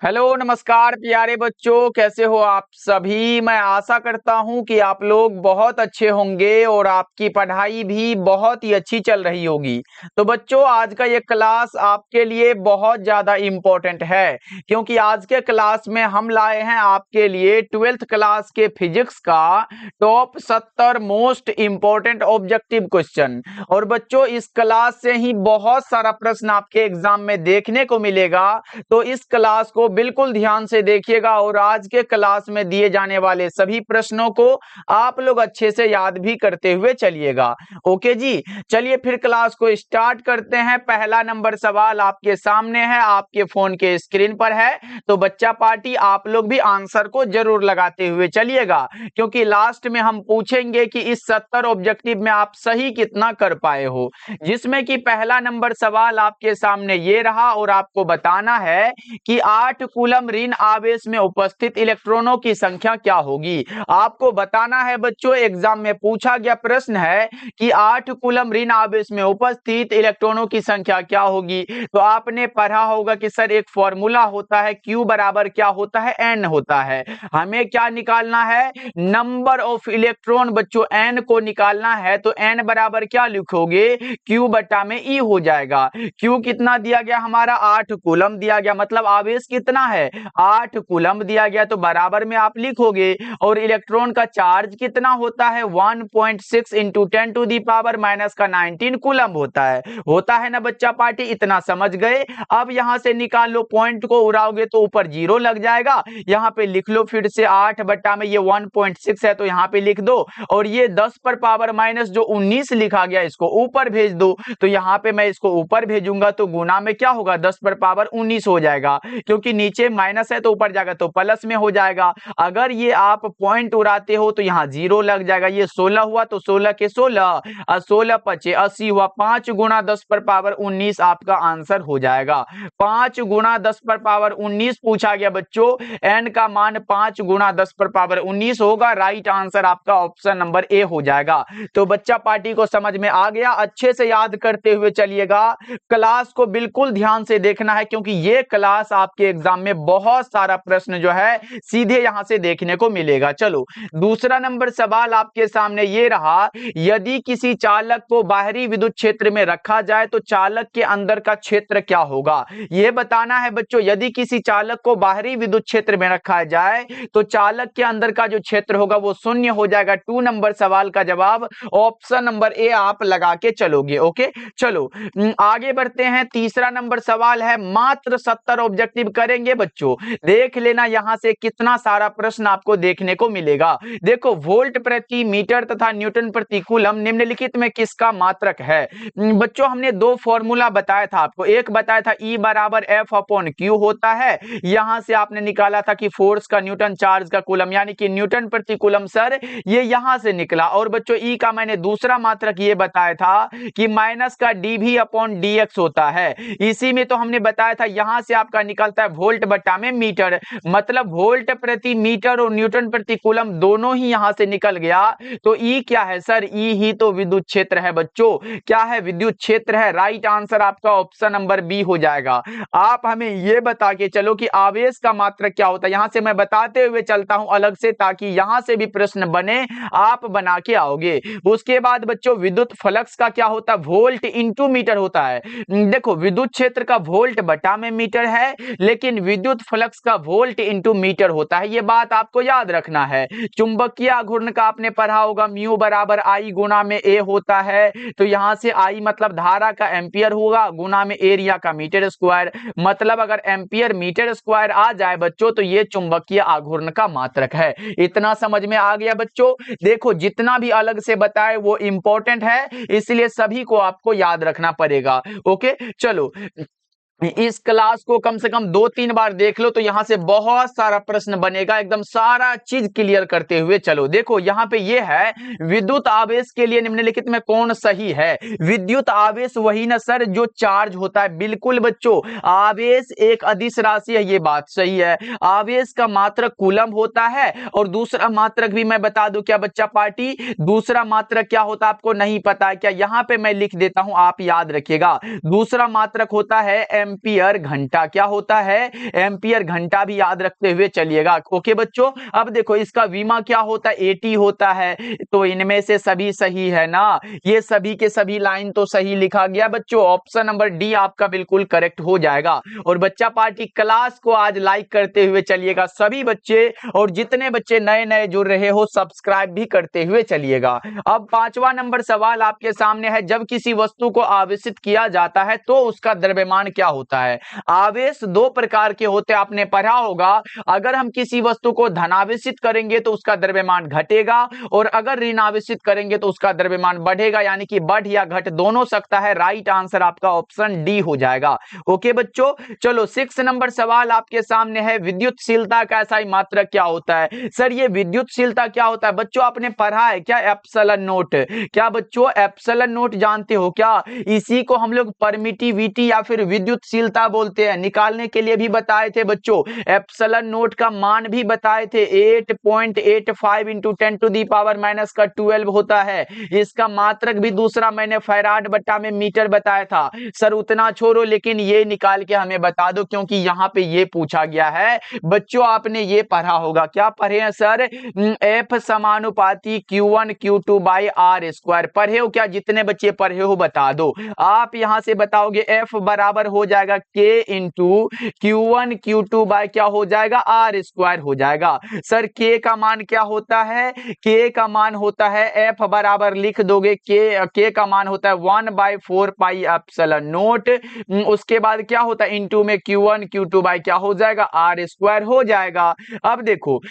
Hello नमस्कार प्यारे बच्चों, कैसे हो आप सभी। मैं आशा करता हूं कि आप लोग बहुत अच्छे होंगे और आपकी पढ़ाई भी बहुत ही अच्छी चल रही होगी। तो बच्चों, आज का ये क्लास आपके लिए बहुत ज़्यादा इम्पोर्टेंट है, क्योंकि आज के क्लास में हम लाए हैं आपके लिए 12th क्लास के फिजिक्स का top 70 most important objective question. और बच्चों, इस क्लास से ही बहुत सारा प्रश्न आपके एग्जाम में देखने को मिलेगा। तो इस क्लास को बिल्कुल ध्यान से देखिएगा और आज के क्लास में दिए जाने वाले सभी प्रश्नों को आप लोग अच्छे से याद भी करते हुए चलिएगा। ओके जी, चलिए फिर क्लास को स्टार्ट करते हैं। पहला नंबर सवाल आपके सामने है, आपके फोन के स्क्रीन पर है। तो बच्चा पार्टी आप लोग भी आंसर को जरूर लगाते हुए चलिएगा, क्योंकि लास्ट में हम पूछेंगे कि इस 70 ऑब्जेक्टिव में आप सही कितना कर पाए हो। जिसमें कि पहला नंबर सवाल आपके सामने ये रहा और आपको बताना है कि 8 कूलम ऋण आवेश में उपस्थित इलेक्ट्रॉनों की संख्या क्या होगी। आपको बताना है बच्चों, एग्जाम में पूछा गया प्रश्न है कि 8 कूलम ऋण आवेश में उपस्थित इलेक्ट्रॉनों की संख्या क्या होगी। तो आपने पढ़ा होगा कि सर एक फॉर्मूला होता है, Q बराबर क्या होता है, N होता है। हमें क्या निकालना है, नंबर ऑफ इलेक्ट्रॉन। बच्चों N को निकालना है तो N बराबर क्या लिखोगे, Q बटा में E हो जाएगा। Q कितना दिया गया, हमारा 8 कूलम दिया गया, मतलब आवेश कितना है, 8 कूलम दिया गया, तो बराबर में आप लिखोगे। और इलेक्ट्रॉन का चार्ज कितना होता है, 1.6 into 10 to the power minus का 19 कूलम होता है ना बच्चा पार्टी, इतना समझ गए। अब यहां से निकाल लो, पॉइंट को उड़ाओगे तो ऊपर जीरो लग जाएगा। यहां पे लिख लो फिर से 8 बट्टा में ये 1.6 है तो यहां पे लिख दो, और ये 10 पर पावर माइनस जो 19 लिखा गया इसको ऊपर भेज दो। तो यहां पे मैं इसको ऊपर भेजूंगा तो गुना में क्या होगा, 10 पर पावर 19 हो जाएगा, क्योंकि नीचे माइनस है तो ऊपर जाएगा तो प्लस में हो जाएगा। अगर ये आप पॉइंट उड़ाते हो तो यहाँ जीरो लग जाएगा। ये 16 हुआ तो 16 के 16 और 16 पचे 80 हुआ, 5 गुना 10 पर पावर 19 आपका आंसर हो जाएगा। 5 गुना 10 पर पावर 19 पूछा गया बच्चों, एन का मान 5 गुना 10 पर पावर 19 होगा। राइट आंसर आपका ऑप्शन नंबर ए हो जाएगा। तो बच्चा पार्टी को समझ में आ गया, अच्छे से याद करते हुए चलिएगा। क्लास को बिल्कुल ध्यान से देखना है, क्योंकि ये क्लास आपके एग्जाम में बहुत सारा प्रश्न जो है सीधे यहां से देखने को मिलेगा। चलो दूसरा नंबर सवाल आपके सामने ये रहा, यदि किसी चालक को बाहरी विद्युत क्षेत्र में रखा जाए तो चालक के अंदर का क्षेत्र क्या होगा। यह बताना है बच्चों, यदि किसी चालक को बाहरी विद्युत क्षेत्र में रखा जाए तो चालक के अंदर का जो क्षेत्र होगा वो शून्य हो जाएगा। 2 नंबर सवाल का जवाब ऑप्शन नंबर ए आप लगा के चलोगे। ओके, चलो आगे बढ़ते हैं। तीसरा नंबर सवाल है, मात्र 70 ऑब्जेक्टिव करेंगे बच्चों। देख लेना यहां से कितना सारा प्रश्न आपको देखने को मिलेगा। देखो, वोल्ट प्रति मीटर तथा न्यूटन प्रति कूलम निम्नलिखित में किसका मात्रक है। बच्चों हमने दो फॉर्मूला बताया था आपको, एक बताया था E बराबर F अपॉन Q होता है। यहां से आपने निकाला था कि फोर्स का न्यूटन, चार्ज का कूलम, यानी कि न्यूटन प्रति कूलम सर, ये यहां से निकला। और बच्चों E का मैंने दूसरा मात्रक ये बताया था कि माइनस का dV अपॉन dx होता है। इसी में तो हमने बताया था यहां से आपका निकलता है वोल्ट बटा में मीटर, मतलब वोल्ट प्रति मीटर और न्यूटन प्रति कूलम दोनों ही यहां से निकल गया। तो E क्या है सर, E ही तो विद्युत क्षेत्र है बच्चों। क्या है, विद्युत क्षेत्र है। राइट आंसर आपका ऑप्शन नंबर बी हो जाएगा। आप हमें यह बता के चलो कि आवेश का मात्रक क्या होता है। यहां से मैं बताते हुए चलता हूं अलग से, ताकि यहां से भी प्रश्न बने, आप बना के आओगे। उसके बाद बच्चों विद्युत फ्लक्स का क्या होता है, वोल्ट इंटू मीटर होता है। देखो विद्युत क्षेत्र का वोल्ट बटा में मीटर है, लेकिन विद्युत फ्लक्स का वोल्ट इंटू मीटर होता है। ये बात आपको याद रखना है। चुंबकीय आघूर्ण का आपने पढ़ा होगा, म्यू बराबर आई गुना में ए होता है। तो यहां से आई मतलब धारा का एम्पियर होगा, गुना में एरिया का मीटर स्क्वायर, मतलब अगर एम्पियर मीटर स्क्वायर आ जाए बच्चों तो ये चुंबकीय आघूर्ण का मात्रक है। इतना समझ में आ गया बच्चों। देखो जितना भी अलग से बताए वो इंपॉर्टेंट है, इसलिए सभी को आपको याद रखना पड़ेगा। ओके, चलो इस क्लास को कम से कम 2-3 बार देख लो, तो यहां से बहुत सारा प्रश्न बनेगा। एकदम सारा चीज क्लियर करते हुए चलो। देखो यहां पे ये है, विद्युत आवेश के लिए निम्नलिखित में कौन सही है। विद्युत आवेश वही ना सर जो चार्ज होता है। बिल्कुल बच्चों, आवेश एक अदिश राशि है, ये बात सही है। आवेश का मात्रक कूलम होता है, और दूसरा मात्रक भी मैं बता दूं क्या बच्चा पार्टी, दूसरा मात्रक क्या होता है आपको नहीं पता है क्या। यहां पे मैं लिख देता हूं, आप याद रखिएगा। दूसरा मात्रक होता है एम्पियर घंटा। क्या होता है? एम्पियर घंटा भी याद रखते हुए चलिएगा। ओके बच्चों, अब देखो इसका वीमा क्या होता है? एटी होता है। तो इनमें से सभी सही है ना? ये सभी के सभी लाइन तो सही लिखा गया बच्चों। ऑप्शन नंबर डी आपका बिल्कुल करेक्ट हो जाएगा। और बच्चा पार्टी क्लास को आज लाइक करते हुए चलिएगा सभी बच्चे, और जितने बच्चे नए नए जुड़ रहे हो सब्सक्राइब भी करते हुए चलिएगा। अब पांचवा नंबर सवाल आपके सामने है, जब किसी वस्तु को आवेशित किया जाता है तो उसका द्रव्यमान क्या होता है? आवेश दो प्रकार के होते हैं, आपने पढ़ा होगा। अगर हम किसी वस्तु को धनावेशित करेंगे तो उसका द्रव्यमान घटेगा, और अगर ऋणावेशित करेंगे तो उसका द्रव्यमान बढ़ेगा, यानी कि बढ़ या घट दोनों सकता है। राइट आंसर आपका ऑप्शन डी हो जाएगा। ओके बच्चों, चलो 6 नंबर सवाल आपके सामने है, विद्युतशीलता का SI मात्रक क्या होता है? सर ये विद्युतशीलता क्या होता है? बच्चों आपने पढ़ा है क्या एप्सिलॉन नोट? क्या बच्चों एप्सिलॉन नोट जानते हो क्या? इसी को हम लोग परमिटिविटी या फिर विद्युतशीलता बोलते हैं। निकालने के लिए भी बताए थे बच्चों, एप्सिलॉन नोट का मान भी बताए थे। 8.85 into 10 to the power minus का 12 होता है। इसका मात्रक भी दूसरा मैंने फैराड बट्टा में मीटर बताया था। सर उतना छोड़ो, लेकिन ये निकाल के हमें बता दो, क्योंकि यहाँ पे ये पूछा गया है। बच्चों आपने ये पढ़ा होगा, क्या पढ़े हैं सर? F समानुपाती Q1 Q2 by are square. पढ़े हो क्या? जितने बच्चे पढ़े हो बता दो। आप यहां से बताओगे F बराबर हो जाएगा K into Q1 Q2 by क्या हो जाएगा? आर स्क्वायर हो जाएगा। सर K का मान क्या होता है? K का मान होता है, F बराबर लिख दोगे, K का मान होता है 1/4 पाई एप्सिलॉन नोट। उसके बाद क्या होता है? इनटू में Q1 Q2 बाई क्या हो जाएगा? आर स्क्वायर हो जाएगा। अब देखो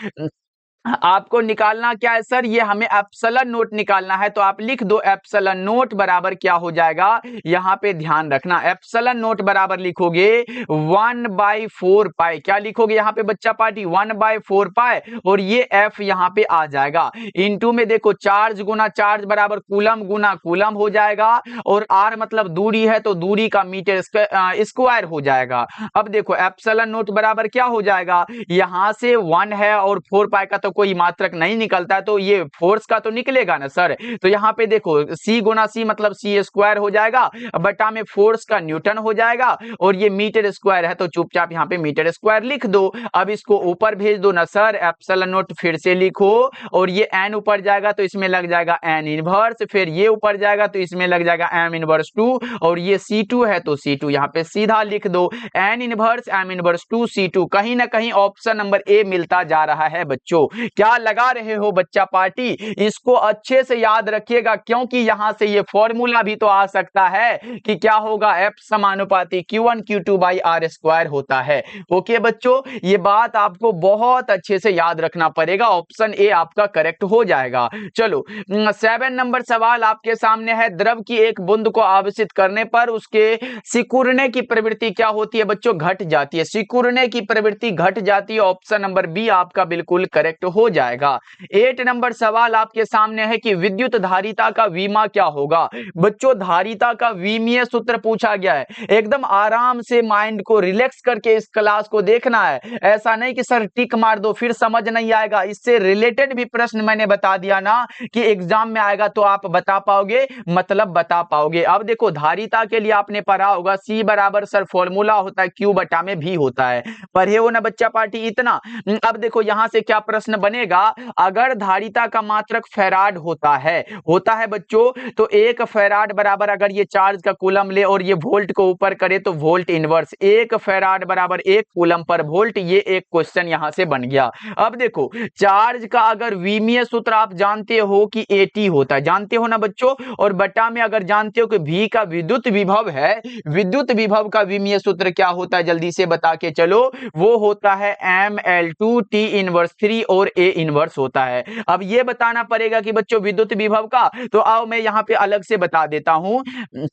आपको निकालना क्या है सर? ये हमें एप्सिलॉन नोट निकालना है, तो आप लिख दो एप्सिलॉन नोट बराबर क्या हो जाएगा? यहां पे ध्यान रखना, एप्सिलॉन नोट बराबर लिखोगे 1/4 पाई। क्या लिखोगे यहाँ पे बच्चा पार्टी? 1/4 पाई, और ये F यहाँ पे आ जाएगा। इनटू में देखो चार्ज गुना चार्ज बराबर कूलम गुना कूलम हो जाएगा, और R मतलब दूरी है तो दूरी का मीटर स्क्वायर हो जाएगा। अब देखो एप्सिलॉन नोट बराबर क्या हो जाएगा? यहां से 1 है और 4 पाई का तो कोई मात्रक नहीं निकलता है, तो ये फोर्स का तो निकलेगा ना सर। तो यहाँ पे देखो C गुना C मतलब C स्क्वायर हो जाएगा, बटा में फोर्स का न्यूटन हो जाएगा, और ये मीटर स्क्वायर है तो चुपचाप यहाँ पे मीटर स्क्वायर लिख दो। अब इसको ऊपर भेज दो ना सर, एप्सिलॉन नोट फिर से लिखो, और ये n ऊपर जाएगा तो इसमें लग जाएगा n इनवर्स, फिर ये ऊपर जाएगा तो इसमें लग जाएगा m इनवर्स 2, और ये C2 है तो C2 यहाँ पे सीधा लिख दो, n inverse m inverse 2 C2। कहीं ना कहीं ऑप्शन नंबर ए मिलता जा रहा है बच्चों। क्या लगा रहे हो बच्चा पार्टी? इसको अच्छे से याद रखिएगा, क्योंकि यहां से ये फॉर्मूला भी तो आ सकता है कि क्या होगा? F समानुपाती Q1 Q2 by are square होता है। ओके बच्चों, ये बात आपको बहुत अच्छे से याद रखना पड़ेगा। ऑप्शन ए आपका करेक्ट हो जाएगा। चलो 7 नंबर सवाल आपके सामने है, द्रव की एक बूंद को आवेशित करने पर उसके सिकुड़ने की प्रवृत्ति क्या होती है बच्चों? घट जाती है। सिकुड़ने की प्रवृत्ति घट जाती है। ऑप्शन नंबर बी आपका बिल्कुल करेक्ट हो जाएगा। 8 नंबर सवाल आपके सामने है कि विद्युत धारिता का वीमा क्या होगा? बच्चों धारिता का विमीय सूत्र पूछा गया है। एकदम आराम से माइंड को रिलैक्स करके इस क्लास को देखना है। ऐसा नहीं कि सर टिक मार दो फिर समझ नहीं आएगा। इससे रिलेटेड भी प्रश्न मैंने बता दिया ना कि एग्जाम में आएगा तो आप बता पाओगे, मतलब बता पाओगे। अब देखो धारिता के लिए आपने पढ़ा होगा, C बराबर सर फॉर्मूला होता है Q बटा में V होता है। पढ़े हो ना बच्चा पार्टी इतना? अब देखो यहां से क्या प्रश्न बनेगा, अगर धारिता का मात्रक फैराड होता है बच्चों, तो 1 फैराड बराबर अगर ये चार्ज का कूलम ले और ये वोल्ट को ऊपर करे तो वोल्ट इनवर्स 1 फैराड बराबर 1 कूलम पर वोल्ट। ये एक क्वेश्चन यहां से बन गया। अब देखो चार्ज का अगर विमीय सूत्र आप जानते हो कि AT होता है, जानते हो ना बच्चों, और बटा में अगर जानते हो कि V का विद्युत विभव है, विद्युत विभव का विमीय सूत्र क्या होता है जल्दी से बता के चलो, वो होता है ML2 T इनवर्स 3 और A इनवर्स होता है। अब ये बताना पड़ेगा कि बच्चों विद्युत विभव का, तो आओ मैं यहाँ पे अलग से बता देता हूं।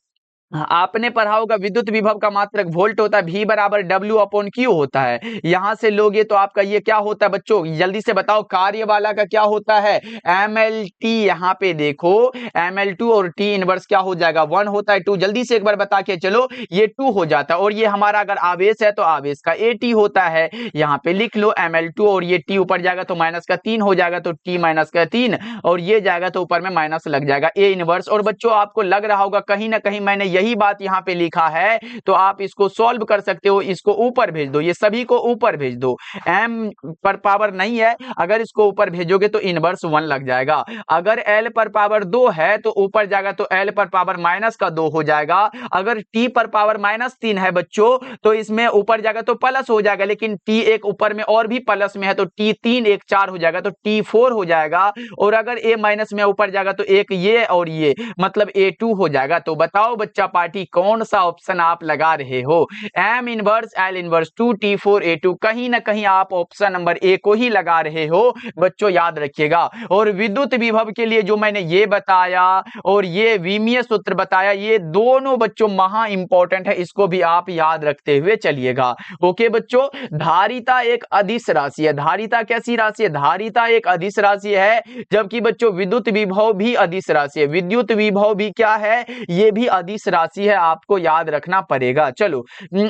आपने पढ़ा होगा विद्युत विभव का मात्रक वोल्ट होता है, V बराबर W अपॉन Q होता है। यहां से लोगे तो आपका ये क्या होता है बच्चों, जल्दी से बताओ। कार्य वाला का क्या होता है? MLT। यहाँ पे देखो ML2 और T इनवर्स क्या हो जाएगा? 1 होता है 2। जल्दी से एक बार बता के चलो, ये 2 हो जाता है। और ये हमारा अगर आवेश है तो आवेश का AT होता है। यहाँ पे लिख लो ML2, और ये T ऊपर जाएगा तो माइनस का 3 हो जाएगा, तो T माइनस का 3, और ये जाएगा तो ऊपर में माइनस लग जाएगा A इनवर्स। और बच्चों आपको लग रहा होगा कहीं ना कहीं मैंने यही बात यहाँ पे लिखा है, तो आप इसको सॉल्व कर सकते हो, इसको ऊपर भेज दो, ये सभी को ऊपर भेज दो। m पर पावर नहीं है, अगर इसको ऊपर भेजोगे तो इनवर्स 1 लग जाएगा। अगर l पर पावर 2 है तो ऊपर जाएगा तो l पर पावर माइनस का 2 हो जाएगा। अगर t पर पावर -3 है बच्चों तो इसमें ऊपर जाएगा तो प्लस हो जाएगा, लेकिन t एक ऊपर में और भी प्लस में है तो t3 एक 4 हो जाएगा तो t4 हो जाएगा। और अगर a माइनस में ऊपर जाएगा तो एक ये और ये मतलब a2 हो जाएगा। तो बताओ बच्चा पार्टी कौन सा ऑप्शन आप लगा रहे हो, m inverse l inverse 2 t4 a2, कहीं ना कहीं आप ऑप्शन नंबर ए को ही लगा रहे हो बच्चों, याद रखिएगा। और विद्युत विभव के लिए जो मैंने ये बताया और ये विमीय सूत्र बताया, ये दोनों बच्चों महा इंपॉर्टेंट है, इसको भी आप याद रखते हुए चलिएगा। ओके बच्चों, धारिता एक अदिश राशि है। धारिता कैसी राशि है? धारिता एक अदिश राशि है, जबकि बच्चों विद्युत विभव भी अदिश राशि है। विद्युत विभव भी क्या है? ये भी अदिश राशि है, आपको याद रखना पड़ेगा। चलो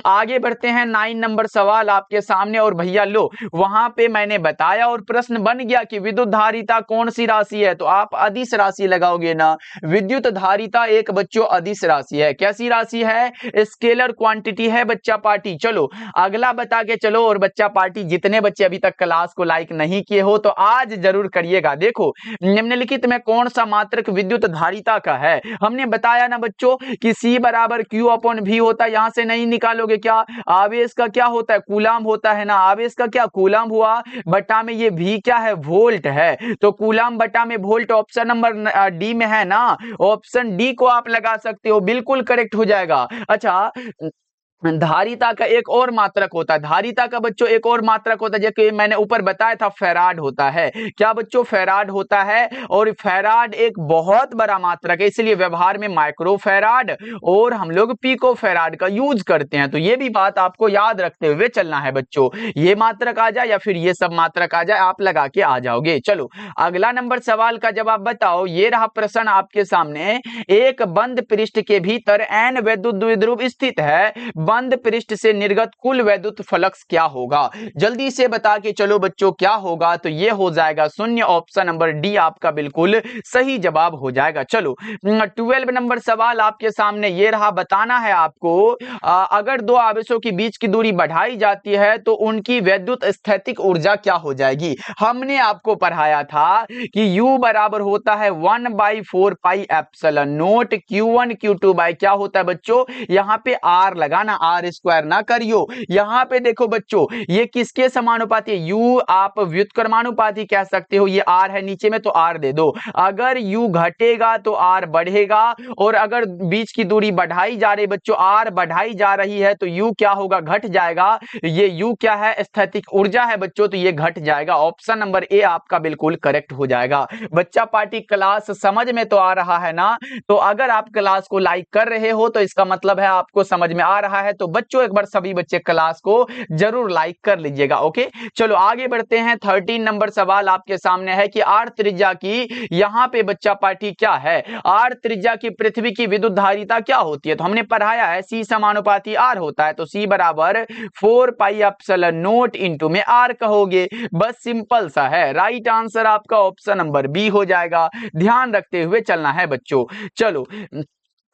आगे बढ़ते हैं। 9 नंबर सवाल आपके सामने, और भैया लो वहां पे मैंने बताया और प्रश्न बन गया कि विद्युत धारिता कौन सी राशि है, तो आप अदिश राशि लगाओगे ना। विद्युत धारिता एक बच्चों अदिश राशि है। कैसी राशि है? स्केलर क्वांटिटी है बच्चा पार्टी। चलो अगला बता के चलो। और बच्चा पार्टी जितने बच्चे अभी तक क्लास को लाइक नहीं किए हो तो आज जरूर करिएगा। देखो निम्नलिखित में कौन सा मात्रक विद्युत धारिता का है? हमने बताया ना बच्चों कि C बराबर Q/V होता है, यहां से नहीं निकालोगे क्या? आवेश का क्या होता है? कूलाम होता है ना। आवेश का क्या? कूलाम हुआ, बटा में ये V क्या है? वोल्ट है। तो कूलाम बटा में वोल्ट ऑप्शन नंबर डी में है ना, ऑप्शन डी को आप लगा सकते हो, बिल्कुल करेक्ट हो जाएगा। अच्छा, धारिता का एक और मात्रक होता है। धारिता का बच्चों एक और मात्रक होता है, जैसे मैंने ऊपर बताया था फैराड होता है। क्या बच्चों? फैराड होता है। और फैराड एक बहुत बड़ा मात्रक है, इसलिए व्यवहार में माइक्रो फैराड और हम लोग पिको फैराड का यूज करते हैं। तो ये भी बात आपको याद रखते हुए चलना है बच्चों। ये मात्रक आ जाए या फिर ये सब मात्रक आ जाए, आप लगा के आ जाओगे। चलो अगला नंबर सवाल का जवाब बताओ। ये रहा प्रश्न आपके सामने। एक बंद पृष्ठ के भीतर n वैद्युत द्विध्रुव स्थित है, बंद पृष्ठ से निर्गत कुल वैद्युत फ्लक्स क्या होगा? जल्दी से बता के चलो बच्चों क्या होगा, तो ये हो जाएगा 0। ऑप्शन नंबर डी आपका बिल्कुल सही जवाब हो जाएगा। चलो 12 नंबर सवाल आपके सामने ये रहा। बताना है आपको अगर दो आवेशों के बीच की दूरी बढ़ाई जाती है तो उनकी वैद्युत स्थैतिक ऊर्जा क्या हो जाएगी? हमने आपको पढ़ाया था कि U बराबर होता है 1/4 pi epsilon not Q1 Q2 by क्या होता है बच्चों? यहां पे R लगाना, R स्क्वायर ना करियो। यहां पे देखो बच्चों ये किसके समानुपाती है? U आप व्युत्क्रमानुपाती कह सकते हो। ये R है नीचे में तो R दे दो। अगर U घटेगा तो R बढ़ेगा, और अगर बीच की दूरी बढ़ाई जा रही बच्चों, R बढ़ाई जा रही है तो U क्या होगा? घट जाएगा। ये U क्या है? स्थैतिक ऊर्जा है बच्चों, तो ये घट जाएगा। ऑप्शन नंबर ए आपका बिल्कुल करेक्ट हो जाएगा। बच्चा पार्टी क्लास समझ में तो आ रहा है ना? तो अगर आप क्लास को लाइक कर रहे हो तो इसका मतलब है आपको समझ में आ रहा है। तो बच्चों एक बार सभी बच्चे क्लास को जरूर लाइक कर लीजिएगा। ओके चलो आगे बढ़ते हैं। 13 नंबर सवाल आपके सामने है कि R त्रिज्या की यहां पे बच्चा पार्टी क्या है? R त्रिज्या की पृथ्वी की विद्युत धारिता क्या होती है? तो हमने पढ़ाया है C समानुपाती R होता है, तो C बराबर 4 पाई एप्सिलॉन नॉट इनटू में R कहोगे, बस सिंपल सा है। राइट आंसर आपका ऑप्शन नंबर बी हो जाएगा। ध्यान रखते हुए चलना है बच्चों। चलो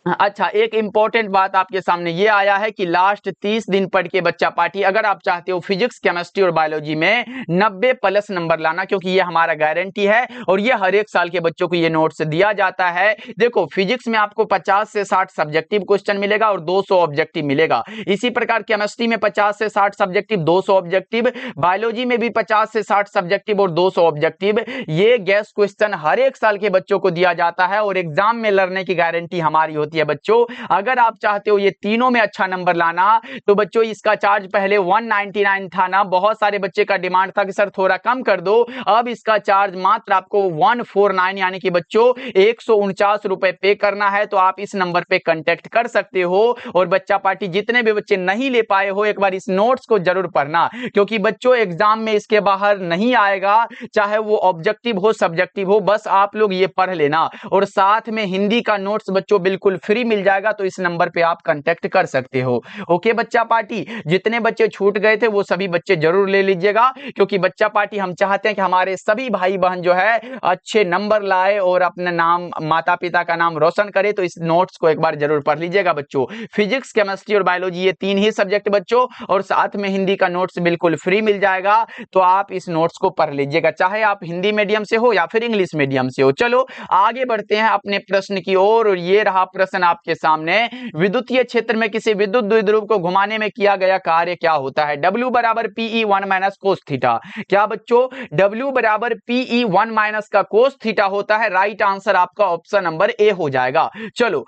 अच्छा, एक इंपॉर्टेंट बात आपके सामने ये आया है कि लास्ट 30 दिन पढ़ के बच्चा पार्टी अगर आप चाहते हो फिजिक्स केमिस्ट्री और बायोलॉजी में 90+ नंबर लाना, क्योंकि ये हमारा गारंटी है और ये हर एक साल के बच्चों को ये नोट्स दिया जाता है। देखो फिजिक्स में आपको 50 से 60 सब्जेक्टिव क्वेश्चन मिलेगा और 200 ऑब्जेक्टिव मिलेगा। इसी प्रकार केमिस्ट्री में 50 से 60 सब्जेक्टिव, 200 ऑब्जेक्टिव, बायोलॉजी में भी 50 से 60 सब्जेक्टिव और 200 ऑब्जेक्टिव। ये गैस क्वेश्चन हर एक साल के बच्चों को दिया जाता है और एग्जाम में लड़ने की गारंटी हमारी होती है बच्चों। अगर आप चाहते हो ये तीनों में अच्छा नंबर लाना तो बच्चों इसका चार्ज पहले 199 था ना, बहुत सारे बच्चे का डिमांड था कि सर थोड़ा कम कर दो। अब इसका चार्ज मात्र आपको 149 यानी कि बच्चों 149 रुपए पे करना है। तो आप इस नंबर पे कांटेक्ट कर सकते हो। और बच्चा पार्टी जितने भी बच्चे नहीं ले पाए हो एक बार इस नोट्स को जरूर पढ़ना, क्योंकि बच्चों एग्जाम में इसके बाहर नहीं आएगा, चाहे वो ऑब्जेक्टिव हो सब्जेक्टिव हो, बस आप लोग ये पढ़ लेना। और साथ में हिंदी का नोट्स बच्चों बिल्कुल फ्री मिल जाएगा, तो इस नंबर पे आप कांटेक्ट कर सकते हो। ओके बच्चा पार्टी, जितने बच्चे छूट गए थे वो सभी बच्चे जरूर ले लीजिएगा, क्योंकि बच्चा पार्टी हम चाहते हैं कि हमारे सभी भाई बहन जो है अच्छे नंबर लाए और अपने नाम, माता पिता का नाम रोशन करे। तो इस नोट्स को एक बार जरूर पढ़ लीजिएगा बच्चों। फिजिक्स, केमिस्ट्री और बायोलॉजी ये 3 ही सब्जेक्ट बच्चों, और साथ में हिंदी का नोट्स बिल्कुल फ्री मिल जाएगा। तो आप इस नोट्स को पढ़ लीजिएगा, चाहे आप हिंदी मीडियम से हो या फिर इंग्लिश मीडियम से हो। चलो आगे बढ़ते हैं अपने प्रश्न की ओर, और ये रहा प्रश्न आपके सामने। विद्युतीय क्षेत्र में किसी विद्युत द्विध्रुव को घुमाने में किया गया कार्य क्या होता है? W बराबर PE1 माइनस कोस थीटा। क्या बच्चों? W बराबर PE1 माइनस का कोस थीटा होता है। राइट आंसर आपका ऑप्शन नंबर ए हो जाएगा। चलो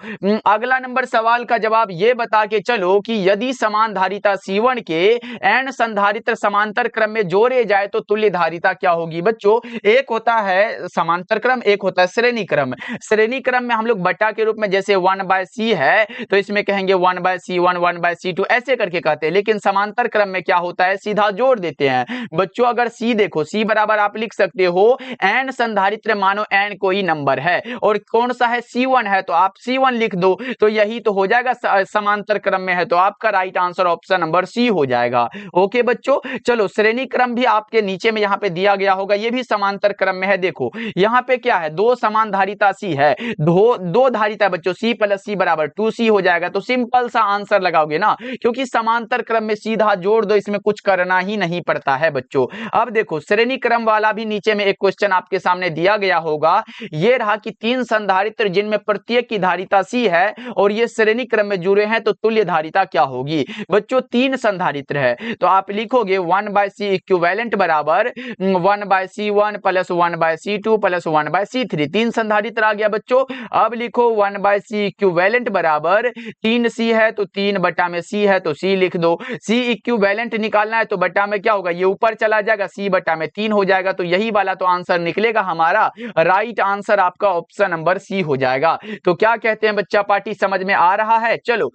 अगला नंबर सवाल का जवाब ये बता के चलो कि यदि समान धारिता C1 के n संधारित्र समांतर क्रम में जोड़े जाए तो तुल्य धारिता क्या होगी? बच्चों एक होता है समांतर क्रम, एक होता है श्रेणी क्रम। श्रेणी क्रम में हम लोग बटा के रूप में, जैसे 1/c है तो इसमें कहेंगे 1/c1 1/c2 ऐसे करके कहते हैं, लेकिन समांतर क्रम में क्या होता है, सीधा जोड़ देते हैं। बच्चों अगर c देखो, c बराबर आप लिख सकते हो n संधारित्र, मानो n कोई नंबर है और कौन सा है, C1 है, तो आप C1 लिख दो, तो यही तो हो जाएगा। समांतर क्रम में है तो आपका right answer option number C हो जाएगा। ओके बच्चों, चलो श्रेणी क्रम भी आपके नीचे में यहाँ पे दिया गया होगा, ये भी समांतर क्रम में है। देखो यहाँ पे क्या है, दो समान धारिता C है, दो धारिता बच्चों, C प्लस C बराबर 2C हो जाएगा। तो सिंपल सा आंसर लगाओगे ना, क्योंकि समांतर क्रम में सीधा जोड़ दो, इसमें कुछ करना ही नहीं पड़ता है बच्चों। अब देखो श्रेणी क्रम वाला भी नीचे में एक क्वेश्चन आपके सामने दिया गया होगा। ये रहा कि 3 संधारित्र जिनमें प्रत्येक की धारिता C है और ये श्रेणी क्रम में जुड़े हैं, तो तुल्य धारिता क्या होगी? बच्चों 3 संधारित्र है तो आप लिखोगे 1/c इक्विवेलेंट बराबर 1/c1 plus 1/c2 plus 1/c3। 3 संधारित्र आ गया बच्चों। अब लिखो 1/c इक्विवेलेंट बराबर 3c है तो 3 बटा में c है तो c लिख दो। c इक्विवेलेंट निकालना है तो बटा में क्या होगा, ये ऊपर चला जाएगा, c बटा में 3 हो जाएगा। तो यही वाला तो आंसर निकलेगा हमारा। राइट आंसर आपका ऑप्शन नंबर C हो जाएगा। तो क्या कहते हैं बच्चा पार्टी, समझ में आ रहा है? चलो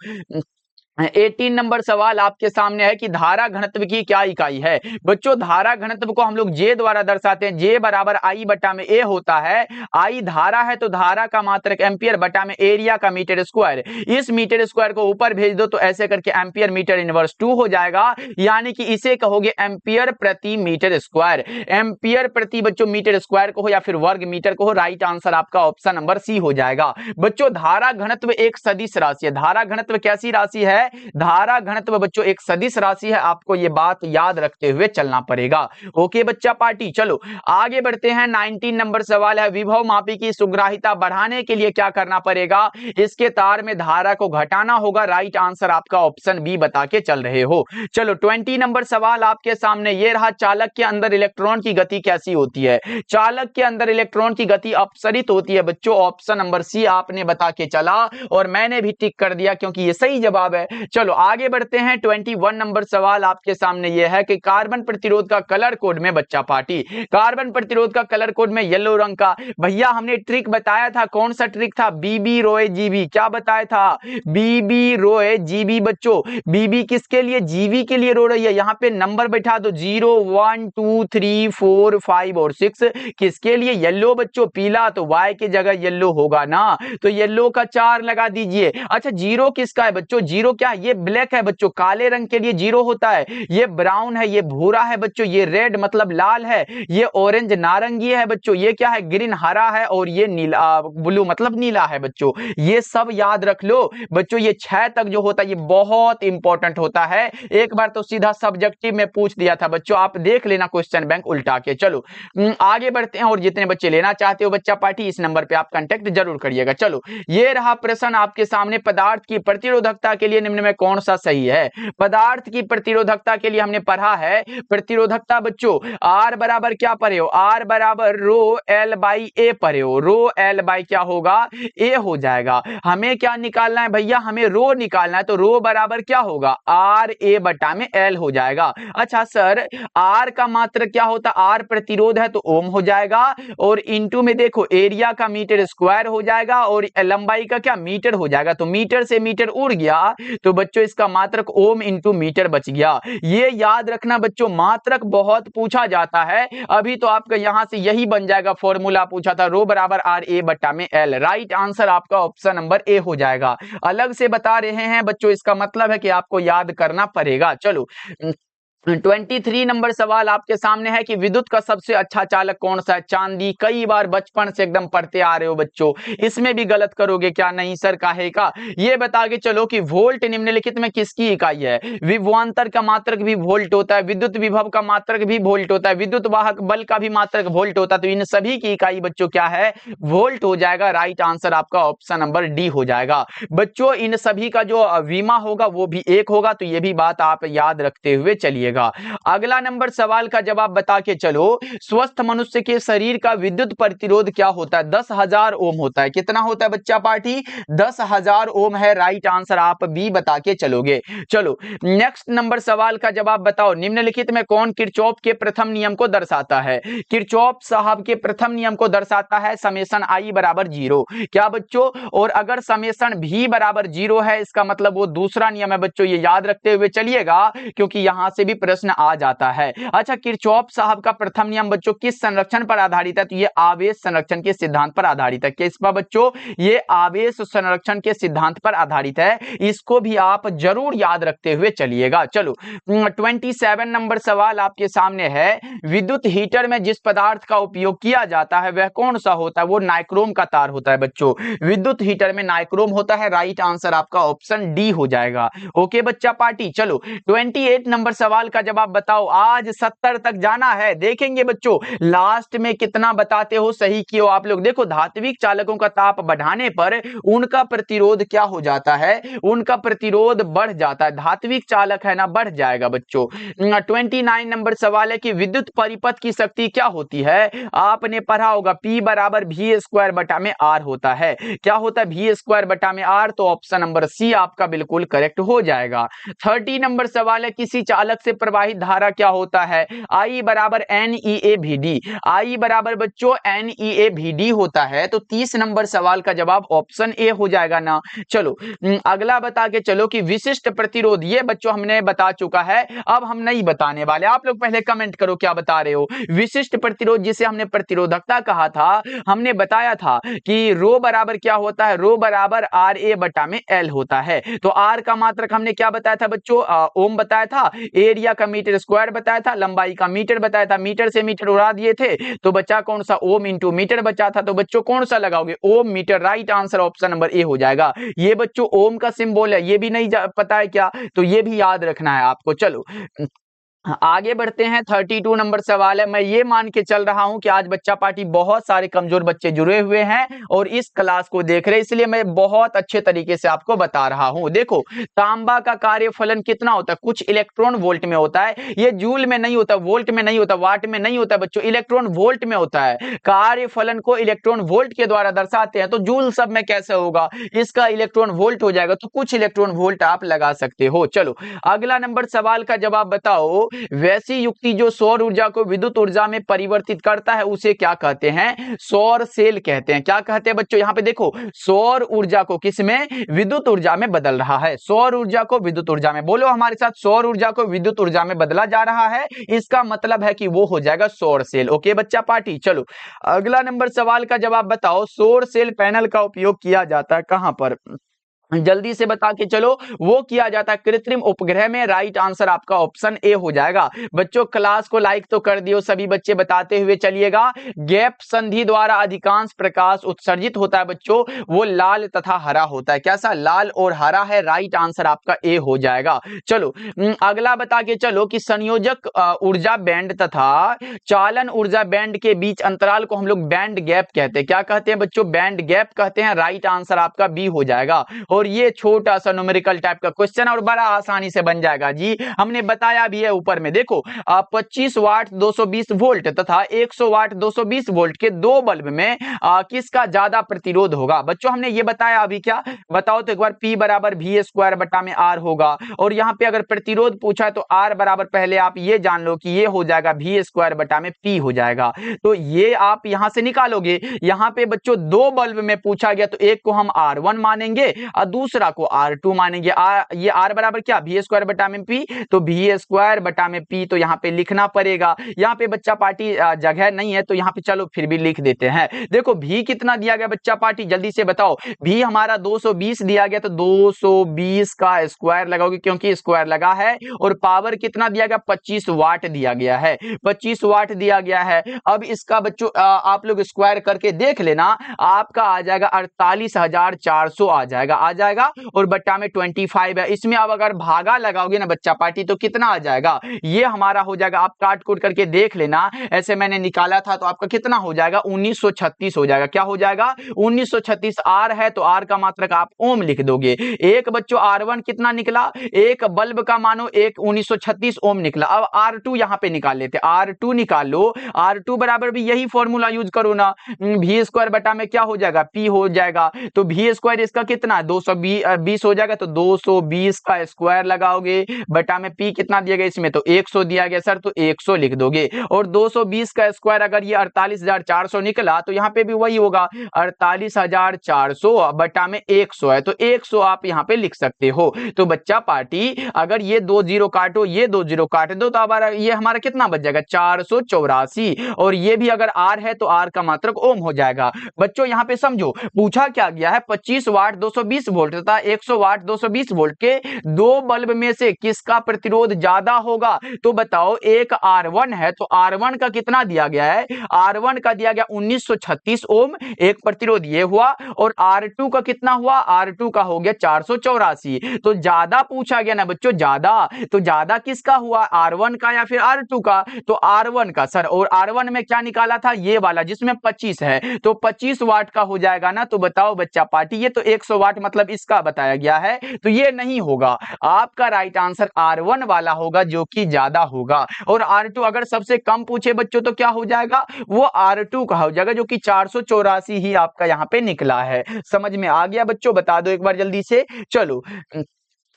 18 नंबर सवाल आपके सामने है कि धारा घनत्व की क्या इकाई है? बच्चों धारा घनत्व को हम लोग J द्वारा दर्शाते हैं। J बराबर I बटा में A होता है। I धारा है तो धारा का मात्रक एम्पियर बटा में एरिया का मीटर स्क्वायर। इस मीटर स्क्वायर को ऊपर भेज दो तो ऐसे करके एम्पियर मीटर इनवर्स 2 हो जाएगा, यानी कि इसे कहोगे एम्पियर प्रति मीटर स्क्वायर। एम्पियर प्रति बच्चों मीटर स्क्वायर को हो या फिर वर्ग मीटर को हो, राइट आंसर आपका ऑप्शन नंबर C हो जाएगा। बच्चों धारा घनत्व एक सदिश राशि है। धारा घनत्व कैसी राशि है? धारा घनत्व बच्चों एक सदिश राशि है, आपको ये बात याद रखते हुए चलना पड़ेगा। ओके बच्चा पार्टी, चलो आगे बढ़ते हैं। 19 नंबर सवाल है, विभव मापी की सुग्राहिता बढ़ाने के लिए क्या करना पड़ेगा? इसके तार में धारा को घटाना होगा। राइट आंसर आपका ऑप्शन बी बता के चल रहे हो। चलो 20 नंबर सवाल आपके सामने ये रहा, चालक के अंदर इलेक्ट्रॉन की गति कैसी होती है? चालक के अंदर इलेक्ट्रॉन की गति अपसरित होती है बच्चों। ऑप्शन नंबर सी आपने बता के चला और मैंने भी टिक कर दिया क्योंकि ये सही जवाब है। चलो आगे बढ़ते हैं। 21 नंबर सवाल आपके सामने यह है कि कार्बन प्रतिरोध का कलर कोड में बच्चा पार्टी, कार्बन प्रतिरोध का कलर कोड में येलो रंग का। भैया हमने ट्रिक बताया था, कौन सा ट्रिक था? बीबी रोए जीबी। क्या बताया था? बीबी रोए जीबी। बच्चों बीबी किसके लिए? जीबी के लिए रो रही है। यहाँ पे नंबर बैठा दो 0 1 2 3 4 5 और 6। किसके लिए? येलो बच्चों, पीला, तो वाई की जगह येलो होगा ना, तो येलो का 4 लगा दीजिए। अच्छा जीरो किसका है बच्चों? जीरो क्या? ये ब्लैक है बच्चों, काले रंग के लिए जीरो होता है। ये ब्राउन है, ये भूरा है बच्चों, ये रेड मतलब लाल है, ये ऑरेंज नारंगी है बच्चों, ये क्या है? ग्रीन हरा है, और ये नीला ब्लू मतलब नीला है बच्चों। ये सब याद रख लो बच्चों। ये 6 तक जो होता है ये बहुत इंपॉर्टेंट होता है। एक बार तो सीधा सब्जेक्टिव में पूछ दिया था बच्चों, आप देख लेना क्वेश्चन बैंक उल्टा के। चलो आगे बढ़ते हैं, और जितने बच्चे लेना चाहते हो बच्चा पार्टी इस नंबर पे आप कांटेक्ट जरूर करिएगा। चलो ये रहा प्रश्न आपके सामने, पदार्थ की प्रतिरोधकता के लिए निम्न में कौन सा सही है? पदार्थ की प्रतिरोधकता के लिए हमने पढ़ा है, प्रतिरोधकता बच्चों R बराबर क्या पढ़े हो? R बराबर रो L बाई ए पढ़े हो। रो L बाई क्या होगा? A हो जाएगा। हमें क्या निकालना है भैया? हमें रो निकालना है, तो रो बराबर क्या होगा? R A बटा में L हो जाएगा। अच्छा सर R का मात्रक क्या होता? R प्रतिरोध है तो ओम हो जाएगा, और इंटू में देखो एरिया का मीटर स्क्वायर हो जाएगा, और लंबाई का क्या? मीटर हो जाएगा। तो मीटर से मीटर उड़ गया तो बच्चों इसका मात्रक ओम इंटू मीटर बच गया। ये याद रखना बच्चों, मात्रक बहुत पूछा जाता है। अभी तो आपका यहां से यही बन जाएगा, फॉर्मूला पूछा था, रो बराबर आर ए बटा में एल। राइट आंसर आपका ऑप्शन नंबर ए हो जाएगा। अलग से बता रहे हैं बच्चों, इसका मतलब है कि आपको याद करना पड़ेगा। चलो 23 नंबर सवाल आपके सामने है कि विद्युत का सबसे अच्छा चालक कौन सा है? चांदी। कई बार बचपन से एकदम पढ़ते आ रहे हो बच्चों, इसमें भी गलत करोगे क्या? नहीं सर, काहे का? ये बता के चलो कि वोल्ट निम्नलिखित में किसकी इकाई है? विभवांतर का मात्रक भी वोल्ट होता है, विद्युत विभव का मात्रक भी वोल्ट होता है, विद्युत वाहक बल का भी मात्रक वोल्ट होता है। तो इन सभी की इकाई बच्चों क्या है? वोल्ट हो जाएगा। राइट आंसर आपका ऑप्शन नंबर डी हो जाएगा। बच्चों इन सभी का जो विमा होगा वो भी एक होगा, तो ये भी बात आप याद रखते हुए चलिए। अगला नंबर सवाल का जवाब बता के चलो, स्वस्थ मनुष्य के शरीर का विद्युत प्रतिरोध क्या होता है? 10,000 ओम होता है। कितना होता है बच्चा पार्टी? 10,000 ओम है। राइट आंसर आप बी बता के चलोगे। चलो नेक्स्ट नंबर सवाल का जवाब बताओ, निम्नलिखित में कौन किरचॉफ के प्रथम नियम को दर्शाता है? किरचॉफ साहब के प्रथम नियम को दर्शाता है समेशन आई बराबर 0। क्या बच्चों? और अगर समेशन भी बराबर 0 है, इसका मतलब वो दूसरा नियम है बच्चों, ये याद रखते हुए चलिएगा, क्योंकि यहां से भी प्रश्न आ जाता है। अच्छा, किरचॉफ साहब का प्रथम नियम बच्चों किस संरक्षण पर आधारित है? तो ये आवेश संरक्षण के सिद्धांत पर आधारित है। किस पर बच्चों? ये आवेश संरक्षण के सिद्धांत पर आधारित है। इसको भी आप जरूर याद रखते हुए चलिएगा। चलो 27 नंबर सवाल आपके सामने है, विद्युत हीटर में जिस पदार्थ का उपयोग किया जाता है वह कौन सा होता है? वो नाइक्रोम का तार होता है बच्चों। विद्युत हीटर में नाइक्रोम होता है। राइट आंसर आपका ऑप्शन डी हो जाएगा। ओके बच्चा पार्टी। चलो 28 नंबर सवाल का जवाब बताओ। आज 70 तक जाना है, देखेंगे बच्चों लास्ट में कितना बताते हो, सही कियो आप लोग। देखो धात्विक चालकों का ताप बढ़ाने पर उनका प्रतिरोध क्या हो जाता है? उनका प्रतिरोध बढ़ जाता है। धात्विक चालक है ना, बढ़ जाएगा बच्चों। 29 नंबर सवाल है कि विद्युत परिपथ की शक्ति क्या होती है? आपने पढ़ा होगा P बराबर वी स्क्वायर बटा में R होता है। क्या होता है? वी स्क्वायर बटा में R। तो ऑप्शन नंबर सी आपका बिल्कुल करेक्ट हो जाएगा। 30 नंबर सवाल है, किसी चालक से प्रवाहित धारा क्या होता है? I बराबर NEAVD। I बराबर बच्चों NEAVD होता है। तो 30 नंबर सवाल का जवाब ऑप्शन ए हो जाएगा ना। चलो अगला बता के चलो कि विशिष्ट प्रतिरोध, ये बच्चों हमने बता चुका है, अब हम नहीं बताने वाले। आप लोग पहले कमेंट करो क्या बता रहे हो। विशिष्ट प्रतिरोध जिसे हमने प्रतिरोधकता कहा था, हमने बताया था कि रो बराबर क्या होता है? रो बराबर आर ए बटा में एल होता है। तो आर का मात्रक हमने क्या बताया था बच्चों? ओम बताया था। एरिया का मीटर स्क्वायर बताया था। लंबाई का मीटर बताया था। मीटर से मीटर उड़ा दिए थे, तो बचा कौन सा? ओम इंटू मीटर बचा था। तो बच्चों कौन सा लगाओगे? Ohm meter. Right answer option number A हो जाएगा। ये बच्चों ओम का सिंबल है, ये भी नहीं पता है क्या? तो ये भी याद रखना है आपको। चलो आगे बढ़ते हैं। 32 नंबर सवाल है, मैं ये मान के चल रहा हूं कि आज बच्चा पार्टी बहुत सारे कमजोर बच्चे जुड़े हुए हैं और इस क्लास को देख रहे हैं, इसलिए मैं बहुत अच्छे तरीके से आपको बता रहा हूं। देखो तांबा का कार्यफलन कितना होता है? कुछ इलेक्ट्रॉन वोल्ट में होता है। ये जूल में नहीं होता, वोल्ट में नहीं होता, वाट में नहीं होता बच्चों, इलेक्ट्रॉन वोल्ट में होता है। कार्यफलन को इलेक्ट्रॉन वोल्ट के द्वारा दर्शाते हैं, तो जूल सब में कैसे होगा? इसका इलेक्ट्रॉन वोल्ट हो जाएगा, तो कुछ इलेक्ट्रॉन वोल्ट आप लगा सकते हो। चलो अगला नंबर सवाल का जवाब बताओ, वैसी युक्ति जो सौर ऊर्जा को विद्युत ऊर्जा में परिवर्तित करता है उसे क्या कहते हैं? सौर सेल कहते हैं। क्या कहते हैं बच्चों? यहां पे देखो सौर ऊर्जा को किस में? विद्युत ऊर्जा में बदल रहा है। सौर ऊर्जा को विद्युत ऊर्जा में, बोलो हमारे साथ, सौर ऊर्जा को विद्युत ऊर्जा में बदला जा रहा है। इसका मतलब है कि वो हो जाएगा सौर सेल। ओके बच्चा पार्टी। चलो अगला नंबर सवाल का जवाब बताओ, सौर सेल पैनल का उपयोग किया जाता है कहां पर? जल्दी से बता के चलो। वो किया जाता है कृत्रिम उपग्रह में। राइट आंसर आपका ऑप्शन ए हो जाएगा। बच्चों क्लास को लाइक तो कर दियो सभी बच्चे, बताते हुए चलिएगा। गैप संधि द्वारा अधिकांश प्रकाश उत्सर्जित होता है बच्चों, वो लाल तथा हरा होता है। कैसा? लाल और हरा है। राइट आंसर आपका ए हो जाएगा। चलो अगला बता के चलो कि संयोजक ऊर्जा बैंड तथा चालन ऊर्जा बैंड के बीच अंतराल को हम लोग बैंड गैप कहते हैं। क्या कहते हैं बच्चों? बैंड गैप कहते हैं। राइट आंसर आपका बी हो जाएगा। और ये छोटा सा न्यूमेरिकल टाइप का क्वेश्चन और बड़ा आसानी से बन जाएगा जी, हमने बताया भी है ऊपर में। देखो 25 वाट 220 वोल्ट तथा 100 वाट 220 वोल्ट के दो बल्ब में किसका ज्यादा प्रतिरोध होगा? बच्चों हमने ये बताया अभी, क्या बताओ तो एक बार। P बराबर वी स्क्वायर बटा में R होगा, और यहाँ पे अगर प्रतिरोध पूछा है तो R बराबर पहले आप ये जान लो कि ये हो जाएगा वी स्क्वायर बटा में P हो जाएगा। तो ये आप यहां से निकालोगे। यहाँ पे बच्चों दो बल्ब में पूछा गया तो एक को हम R1 मानेंगे और दूसरा को R2 मानेंगे। ये R बराबर क्या, वी स्क्वायर बटा में पी, तो वी स्क्वायर बटा में पी तो यहाँ पे लिखना पड़ेगा। यहाँ पे बच्चा पार्टी जगह नहीं है तो यहाँ पे चलो फिर भी लिख देते हैं। देखो भी कितना दिया गया बच्चा पार्टी, जल्दी से बताओ। भी हमारा 220 दिया गया, तो 220 का स्क्वायर लगाओगे क्योंकि स्क्वायर लगा है। और पावर कितना दिया गया, 25 वाट दिया गया है, 25 वाट दिया गया है। अब इसका बच्चों आप लोग स्क्वायर करके देख लेना, आपका आ जाएगा 48,400 आ जाएगा। और बट्टा में 25 है। इसमें अब अगर भागा लगाओगे ना बच्चा पार्टी तो कितना आ जाएगा, ये हमारा हो जाएगा, आप काट कूट करके देख लेना। ऐसे मैंने निकाला था तो आपका कितना हो जाएगा, 1936 हो जाएगा। क्या हो जाएगा, 1936। आर है तो आर का मात्रक आप ओम लिख दोगे। एक बच्चों R1 कितना निकला, एक बल्ब का मानो एक 1936 ओम निकला। अब R2 यहां पे निकाल लेते, R2 निकाल लो। R2 बराबर भी यही फॉर्मूला यूज करो ना, वी स्क्वायर बटा में क्या हो जाएगा, P हो जाएगा। तो वी स्क्वायर इसका कितना है, 220 हो जाएगा। तो 220 का स्क्वायर लगाओगे, बटा में P कितना दिया गया इसमें, तो 100 दिया गया सर, तो 100 लिख दोगे। और 220 का स्क्वायर अगर ये 48,400 निकला तो यहाँ पे भी वही होगा, 48,400 बटा में 100 है, तो 100 आप यहाँ पे लिख सकते हो। तो बच्चा पार्टी अगर ये 2 जीरो काटो, ये 2 जीरो काट दो, तो अब ये हमारा कितना बच जाएगा, 484। और ये भी अगर R है तो R का मात्रक ओम हो जाएगा। बच्चों यहाँ पे समझो पूछा क्या गया है, 25 वाट 220 वोल्ट तथा 100 वाट 220 वोल्ट के दो बल्ब में से किसका प्रतिरोध ज्यादा होगा। तो बताओ, एक R1 है तो R1 का कितना दिया गया है, R1 का दिया गया 1936 ओम, एक प्रतिरोध ये हुआ। और R2 का कितना हुआ, R2 का हो गया 484। तो ज्यादा पूछा गया ना बच्चों, ज्यादा, तो ज्यादा किसका हुआ, R1 का या फिर R2 का, तो R1 का सर। और R1 में क्या निकाला था, ये वाला जिसमें 25 है, तो 25 वाट का हो जाएगा ना। तो बताओ बच्चा पार्टी, ये तो 100 वाट मतलब इसका बताया गया है, तो ये नहीं होगा। आपका राइट आंसर R1 वाला होगा जो कि ज्यादा होगा। और R2 अगर सबसे कम पूछे बच्चों तो क्या हो जाएगा, वो R2 का हो जाएगा जो कि 484 ही आपका यहाँ पे निकला है। समझ में आ गया बच्चों, बता दो एक बार जल्दी से। चलो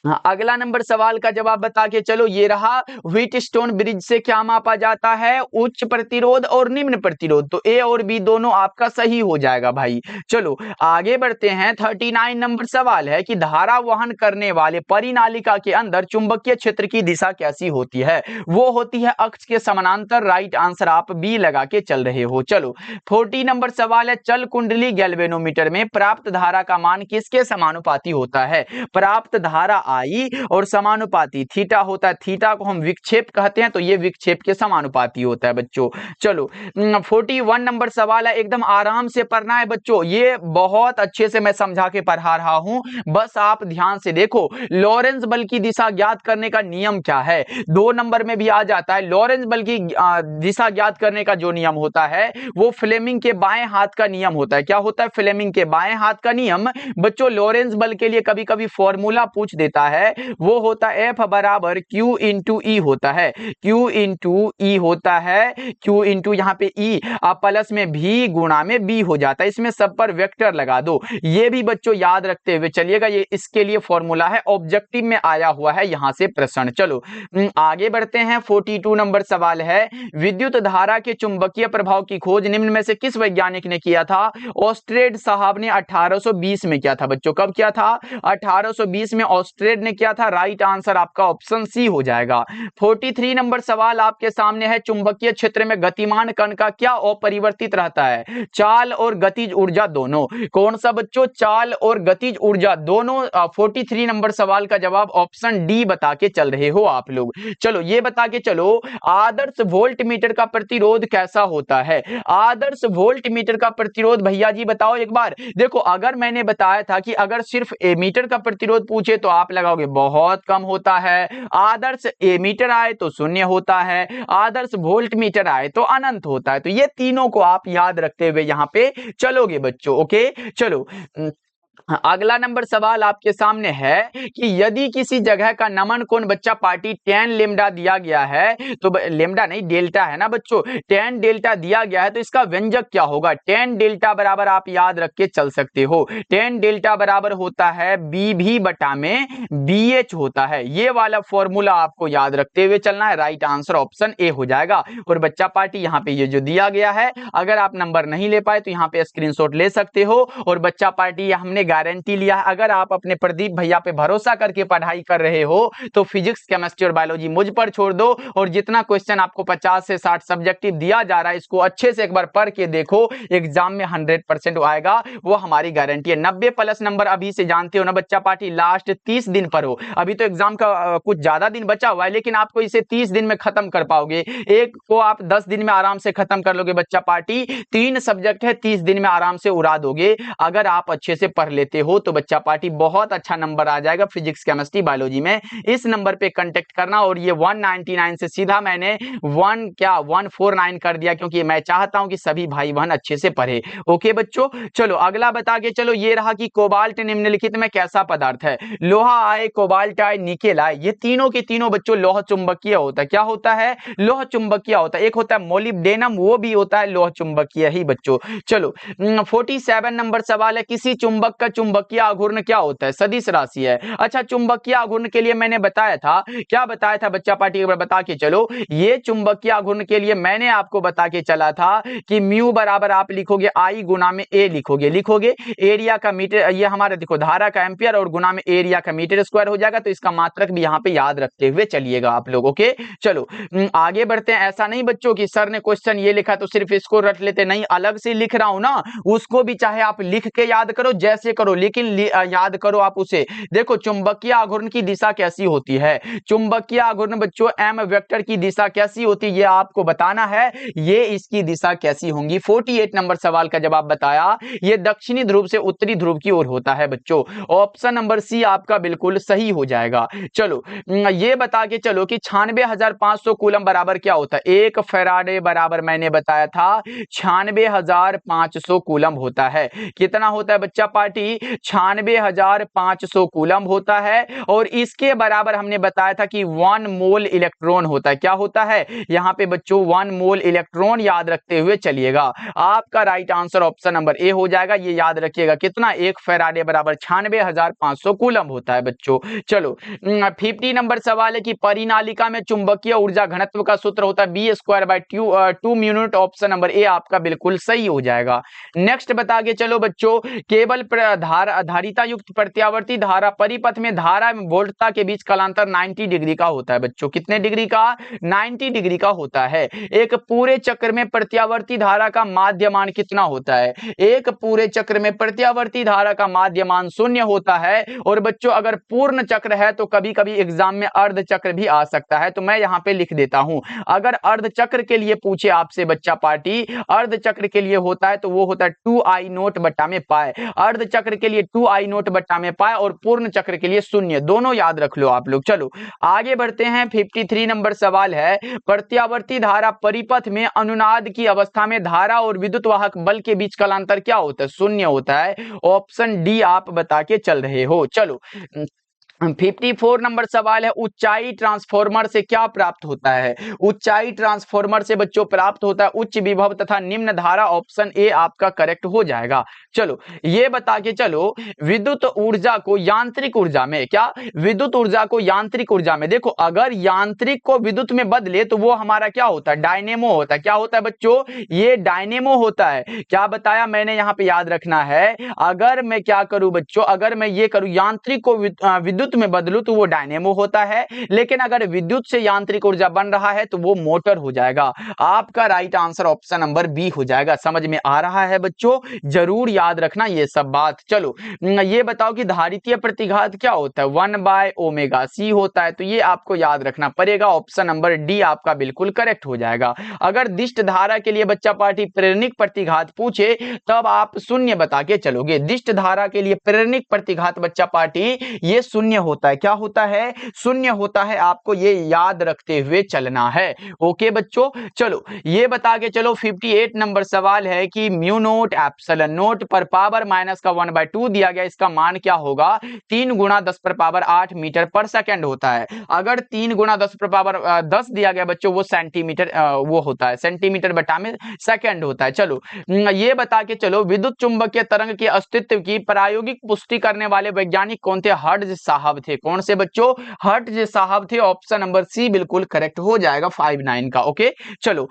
हाँ, अगला नंबर सवाल का जवाब बता के चलो। ये रहा, व्हीटस्टोन ब्रिज से क्या मापा जाता है, उच्च प्रतिरोध और निम्न प्रतिरोध। तो ए और बी दोनों आपका सही हो जाएगा भाई। चलो आगे बढ़ते हैं। 39 नंबर सवाल है कि धारा वहन करने वाले परिनालिका के अंदर चुंबकीय क्षेत्र की दिशा कैसी होती है, वो होती है अक्ष के समानांतर। राइट आंसर आप बी लगा के चल रहे हो। चलो 40 नंबर सवाल है, चल कुंडली गैल्वेनोमीटर में प्राप्त धारा का मान किसके समानुपाती होता है। प्राप्त धारा आई और समानुपाती थीटा होता है, थीटा को हम विक्षेप कहते हैं, तो ये विक्षेप के समानुपाती होता है बच्चों। चलो 41 नंबर सवाल है, एकदम आराम से पढ़ना है बच्चों, ये बहुत अच्छे से मैं समझा के पढ़ा रहा हूं, बस आप ध्यान से देखो। लॉरेंस बल की दिशा ज्ञात करने का नियम क्या है, 2 नंबर में भी आ जाता है। लॉरेंस बल की दिशा ज्ञात करने का जो नियम होता है वो फ्लेमिंग के बाएं हाथ का नियम होता है। क्या होता है, फ्लेमिंग के बाएं हाथ का नियम। बच्चों लॉरेंस बल के लिए कभी कभी फॉर्मूला पूछ देता है, वो होता है F बराबर Q इंटू ई होता है, Q इंटू ई होता है, Q इंटू यहाँ पे E आप प्लस में भी गुणा में B हो जाता है। इसमें सब पर वेक्टर लगा दो, ये भी बच्चों याद रखते हुए चलिएगा, ये इसके लिए फॉर्मूला है, ऑब्जेक्टिव में आया हुआ है यहां से प्रश्न। चलो आगे बढ़ते हैं। 42 नंबर सवाल है, विद्युत धारा के चुंबकीय प्रभाव की खोज निम्न में से किस वैज्ञानिक ने किया था। ऑस्ट्रेड साहब ने 1820 में किया था बच्चों। कब किया था, 1820 में ऑस्ट्रेड ने किया था। राइट आंसर आपका ऑप्शन सी हो जाएगा। 43 नंबर सवाल आपके सामने है, चुंबकीय क्षेत्र में गतिमान कण का क्या अपरिवर्तित रहता है, चाल और गतिज ऊर्जा दोनों। कौन सा बच्चों, चाल और गतिज ऊर्जा दोनों। 43 नंबर सवाल का जवाब ऑप्शन डी बता के चल रहे हो आप लोग। चलो ये बता के चलो, आदर्श वोल्ट मीटर का प्रतिरोध कैसा होता है। आदर्श वोल्ट मीटर का प्रतिरोध भैया जी बताओ एक बार। देखो अगर मैंने बताया था कि अगर सिर्फ एमीटर का प्रतिरोध पूछे तो आप लगाओगे बहुत कम होता है, आदर्श एमीटर आए तो शून्य होता है, आदर्श वोल्ट मीटर आए तो अनंत होता है। तो ये तीनों को आप याद रखते हुए यहां पे चलोगे बच्चों। ओके चलो अगला नंबर सवाल आपके सामने है कि यदि किसी जगह का नमन कोण बच्चा पार्टी tan लेमडा दिया गया है, तो लेमडा नहीं डेल्टा है ना बच्चों, tan डेल्टा दिया गया है तो इसका व्यंजक क्या होगा। tan डेल्टा बराबर आप याद रख के चल सकते हो, tan डेल्टा बराबर होता है BV बटा में BH होता है। ये वाला फॉर्मूला आपको याद रखते हुए चलना है। राइट आंसर ऑप्शन ए हो जाएगा। और बच्चा पार्टी यहाँ पे ये जो दिया गया है, अगर आप नंबर नहीं ले पाए तो यहाँ पे स्क्रीनशॉट ले सकते हो। और बच्चा पार्टी हमने गारंटी लिया है। अगर आप अपने प्रदीप भैया पे भरोसा करके पढ़ाई कर रहे हो तो फिजिक्स, केमिस्ट्री और बायोलॉजी मुझ पर छोड़ दो, और जितना क्वेश्चन आपको 50 से 60 सब्जेक्टिव दिया जा रहा है इसको अच्छे से एक बार पढ़ के देखो, एग्जाम में 100% आएगा, वो हमारी गारंटी है। 90+ नंबर अभी से जानते हो ना बच्चा पार्टी, लास्ट 30 दिन पर हो। अभी तो एग्जाम का कुछ ज्यादा दिन बचा हुआ है, लेकिन आपको इसे 30 दिन में खत्म कर पाओगे। एक को आप 10 दिन में आराम से खत्म कर लोगे बच्चा पार्टी। 3 सब्जेक्ट है, 30 दिन में आराम से उड़ा दोगे अगर आप अच्छे से पढ़ लेते हो तो बच्चा पार्टी। बहुत अच्छा नंबर आ जाएगा फिजिक्स, केमिस्ट्री, बायोलॉजी में। इस नंबर पे कांटेक्ट करना, और ये 199 से सीधा मैंने 149 कर दिया, क्योंकि मैं चाहता हूं कि सभी भाई बहन अच्छे से पढ़े। ओके बच्चों, चलो अगला बता के चलो। ये रहा कि कोबाल्ट निम्नलिखित में कैसा पदार्थ है? लोहा आए, कोबाल्ट आए, निकेल आए, ये तीनों के तीनों बच्चों लोह चुंबकीय होता है। क्या होता है? लोह चुंबकीय होता है। एक होता है मोलिब्डेनम, वो भी होता है लोह चुंबकीय ही बच्चों। चलो 47 नंबर सवाल है, किसी चुंबक का चुंबकीय आघूर्ण क्या होता है? सदिश राशि है। अच्छा, चुंबकीय आघूर्ण के लिए मैंने बताया था, क्या बताया था बच्चा पार्टी, एक बार बता के चलो। ये चुंबकीय आघूर्ण के लिए मैंने आपको बता के चला था कि म्यू बराबर आप लिखोगे आई गुना में ए, लिखोगे एरिया का मीटर, ये हमारा देखो धारा का एम्पियर, और गुना में एरिया का मीटर स्क्वायर हो जाएगा। तो इसका मात्रक भी यहाँ पे याद रखते हुए चलिएगा आप लोग। ओके चलो आगे बढ़ते हैं। ऐसा नहीं बच्चों कि सर ने क्वेश्चन ये लिखा तो सिर्फ इसको रट लेते, नहीं, अलग से लिख रहा हूं ना, उसको भी चाहे आप लिख के याद करो जैसे करो, लेकिन याद करो आप उसे। देखो चुंबकीय आघूर्ण की दिशा कैसी होती है? चुंबकीय आघूर्ण बच्चों एम वेक्टर की दिशा कैसी होती है ये आपको बताना है। ये इसकी दिशा कैसी होंगी? 48 नंबर सवाल का जवाब बताया, ये दक्षिणी ध्रुव से उत्तरी ध्रुव की ओर होता है बच्चों। ऑप्शन नंबर सी आपका बिल्कुल सही हो जाएगा। चलो ये बता के चलो कि 96,500 कूलम बराबर क्या होता है? 1 फैराडे बराबर मैंने बताया था 96,500 कूलम होता है। कितना होता है बच्चा पार्टी? 96,500 कूलम होता है। और इसके बराबर हमने बताया था कि 1 मोल इलेक्ट्रॉन होता है। क्या होता है यहाँ पे बच्चों? 1 मोल इलेक्ट्रॉन याद रखते हुए चलिएगा। आपका right answer option number A हो जाएगा। ये याद रखिएगा कितना? 1 फैराडे बराबर 96,500 कूलम होता है बच्चों। चलो 50 नंबर सवाल है कि परिनालिका में चुंबकीय ऊर्जा घनत्व का सूत्र होता है B² 2 mu naught. Option number ए आपका बिल्कुल सही हो जाएगा। नेक्स्ट बता के चलो बच्चों, केवल धारिता युक्त प्रत्यावर्ती धारा परिपथ में धारा एवं वोल्टता के बीच कालांतर 90 डिग्री का होता है बच्चों। कितने डिग्री का? 90 डिग्री का होता है। एक पूरे चक्र में प्रत्यावर्ती धारा का माध्यमान कितना होता है? एक पूरे चक्र में प्रत्यावर्ती धारा का माध्यमान 0 होता है। और बच्चों अगर पूर्ण चक्र है तो कभी कभी एग्जाम में अर्ध चक्र भी आ सकता है, तो मैं यहां पे लिख देता हूं। अगर अर्ध चक्र के लिए पूछे आपसे बच्चा पार्टी, अर्ध चक्र के लिए होता है तो वो होता है 2I0 बट्टा में पाए। अर्ध चक्र के लिए 2I0 बट्टा में पाए, और पूर्ण चक्र के लिए 0, दोनों याद रख लो आप लोग। चलो आगे बढ़ते हैं। 53 नंबर सवाल है, प्रत्यावर्ती धारा परिपथ में अनुनाद की अवस्था में धारा और विद्युत वाहक बल के बीच कालांतर क्या होता है? 0 होता है। ऑप्शन डी आप बता के चल रहे हो। चलो 54 नंबर सवाल है, ऊंचाई ट्रांसफॉर्मर से क्या प्राप्त होता है? ऊंचाई ट्रांसफॉर्मर से बच्चों प्राप्त होता है उच्च विभव तथा निम्न धारा। ऑप्शन ए आपका करेक्ट हो जाएगा। चलो ये बता के चलो, विद्युत ऊर्जा को यांत्रिक ऊर्जा में, क्या विद्युत ऊर्जा को यांत्रिक ऊर्जा में, देखो अगर यांत्रिक को विद्युत में बदले तो वो हमारा क्या होता है? डायनेमो होता है। क्या होता है बच्चों? ये डायनेमो होता है। क्या बताया मैंने? यहाँ पे याद रखना है, अगर मैं क्या करूं बच्चों, अगर मैं ये करूं यांत्रिक को विद्युत में बदलूं तो वो डायनेमो होता है, लेकिन अगर विद्युत से यांत्रिक ऊर्जा बन रहा है तो वो मोटर हो जाएगा। आपका right answer option number B हो जाएगा। समझ में आ रहा है बच्चों? जरूर याद रखना ये सब बात। चलो ये बताओ कि धारितीय प्रतिघात क्या होता है? 1/ωc होता है। तो ये आपको याद रखना पड़ेगा। ऑप्शन नंबर डी आपका बिल्कुल करेक्ट हो जाएगा। अगर दिष्ट धारा के लिए बच्चा पार्टी प्रेरणिक प्रतिघात पूछे तब आप 0 बता के चलोगे। दिष्ट धारा के लिए प्रेरणिक प्रतिघात बच्चा पार्टी ये 0 होता है। क्या होता है? 0 होता है। आपको ये याद रखते हुए चलना है। ओके बच्चों, चलो ये बता के चलो 58 नंबर सवाल है कि म्यू नोट एप्सिलॉन नोट पर पावर माइनस का 1/2 दिया गया, इसका मान क्या होगा? 3 गुणा 10 पर पावर 8 मीटर पर सेकंड होता है। अगर 3 गुणा 10 पर पावर 10 दिया गया बच्चों, वो सेंटीमीटर वो होता है, सेंटीमीटर बटा में सेकंड होता है। चलो ये बता के चलो, विद्युत चुंबकीय तरंग के अस्तित्व की प्रायोगिक पुष्टि करने वाले वैज्ञानिक कौन थे? हर्ट्ज साहब थे। कौन से बच्चों? हर्ट्ज साहब थे। ऑप्शन नंबर सी बिल्कुल करेक्ट हो जाएगा 59 का। ओके, चलो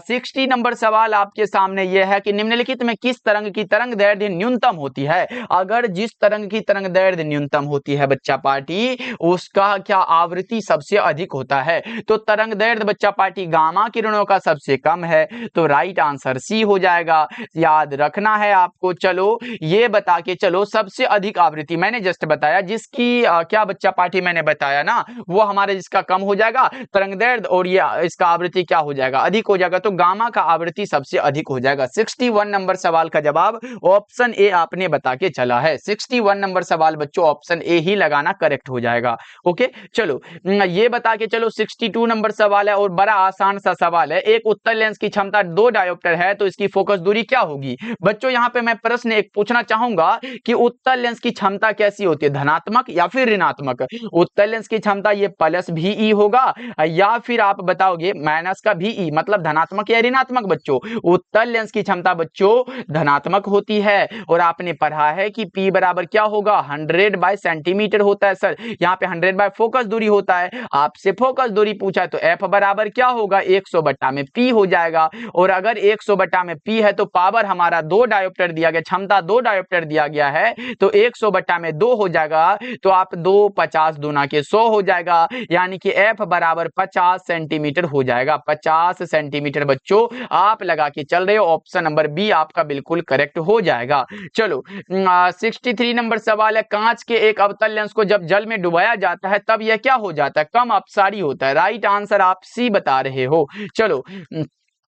60 नंबर सवाल आपके सामने यह है कि निम्नलिखित में किस तरंग की तरंग दैर्ध्य न्यूनतम होती है? अगर जिस तरंग की तरंग दैर्ध्य न्यूनतम होती है बच्चा पार्टी, उसका क्या आवृत्ति सबसे अधिक होता है? तो तरंग दैर्ध्य बच्चा पार्टी गामा किरणों का सबसे कम है, तो राइट आंसर सी हो जाएगा। याद रखना है आपको। चलो ये बता के चलो, सबसे अधिक आवृत्ति मैंने जस्ट बताया, जिसकी क्या बच्चा पार्टी मैंने बताया ना, वो हमारे जिसका कम हो जाएगा तरंग दैर्ध्य, और ये इसका आवृत्ति क्या हो जाएगा? अधिक हो जाएगा, तो गामा का आवृत्ति सबसे अधिक हो जाएगा। 61 नंबर सवाल का जवाब ऑप्शन ए आपने बता के चला है। 61 नंबर सवाल बच्चों ऑप्शन ए ही लगाना करेक्ट हो जाएगा। ओके, चलो ये बता के चलो 62 नंबर सवाल है और बड़ा आसान सा सवाल है। एक उत्तल लेंस की क्षमता 2 डायोप्टर है, तो इसकी फोकस दूरी क्या होगी? बच्चों यहाँ पे मैं प्रश्न एक पूछना चाहूंगा कि उत्तल लेंस की क्षमता कैसी होती है, धनात्मक या फिर ऋणात्मक? उत्तल लेंस की क्षमता ये प्लस VE होगा, या फिर आप बताओगे माइनस का VE, मतलब धनात्मक या ऋणात्मक? बच्चों उत्तल लेंस की क्षमता बच्चों धनात्मक होती है, और आपने पढ़ा है कि P बराबर क्या होगा? 100 बाय सेंटीमीटर होता है। सर यहाँ पे 100 बाय फोकस दूरी होता है, आपसे फोकस दूरी पूछा है, तो F बराबर क्या होगा? 100 बट्टा में P हो जाएगा। और अगर 100 बट्टा में P है तो पावर हमारा 2 डायोप्टर दिया गया, क्षमता 2 डायोप्टर दिया गया है, तो 100 बट्टा में 2 हो जाएगा, तो आप 2 50 दूना के 100 हो जाएगा, यानी कि F बराबर 50 सेंटीमीटर हो जाएगा। 50 सेंटीमीटर बच्चों आप लगा के चल रहे हो, ऑप्शन नंबर बी आपका बिल्कुल करेक्ट हो जाएगा। चलो 63 नंबर सवाल है, कांच के एक अवतल लेंस को जब जल में डुबाया जाता है तब यह क्या हो जाता है? कम अपसारी होता है। राइट आंसर आप सी बता रहे हो। चलो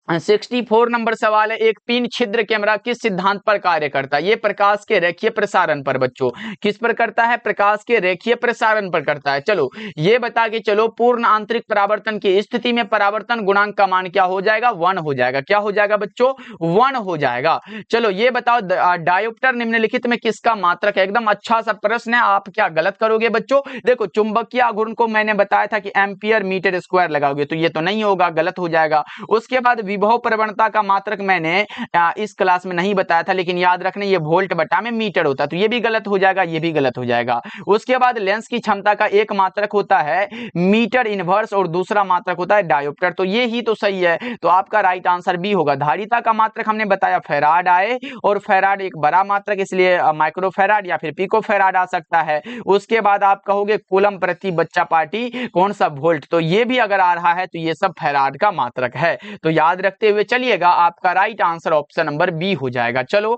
64 नंबर सवाल है, एक पिन छिद्र कैमरा किस सिद्धांत पर कार्य करता है? ये प्रकाश के रेखीय प्रसारण पर बच्चों। किस पर करता है? प्रकाश के रेखीय प्रसारण पर करता है। चलो ये बता के चलो, पूर्ण आंतरिक परावर्तन की स्थिति में परावर्तन गुणांक का मान क्या हो जाएगा? 1 हो जाएगा। क्या हो जाएगा बच्चों? 1 हो जाएगा। चलो ये बताओ, डायोप्टर निम्नलिखित में किसका मात्रक है? एकदम अच्छा सा प्रश्न है, आप क्या गलत करोगे बच्चों? देखो चुंबकीय आघूर्ण को मैंने बताया था कि एम्पियर मीटर स्क्वायर लगाओगे, तो ये तो नहीं होगा, गलत हो जाएगा। उसके बाद विभव प्रवणता का मात्रक मैंने इस क्लास में नहीं बताया था, लेकिन याद रखना ये वोल्ट बटा में मीटर होता है, तो ये भी गलत हो जाएगा, ये भी गलत हो जाएगा। उसके बाद लेंस की क्षमता का एक मात्रक होता है मीटर इनवर्स और दूसरा मात्रक होता है डायोप्टर, तो ये ही तो सही है, तो आपका राइट आंसर बी होगा। धारिता का मात्रक हमने बताया फैराड आए, और फैराड एक बड़ा मात्रक, इसलिए माइक्रो फैराड या फिर पिको फैराड आ सकता है। उसके बाद आप कहोगे कूलम प्रति बच्चा पार्टी कौन सा वोल्ट, तो ये भी अगर आ रहा है तो ये सब फैराड का मात्रक है, तो याद रखते हुए चलिएगा, आपका right answer option number B हो जाएगा। चलो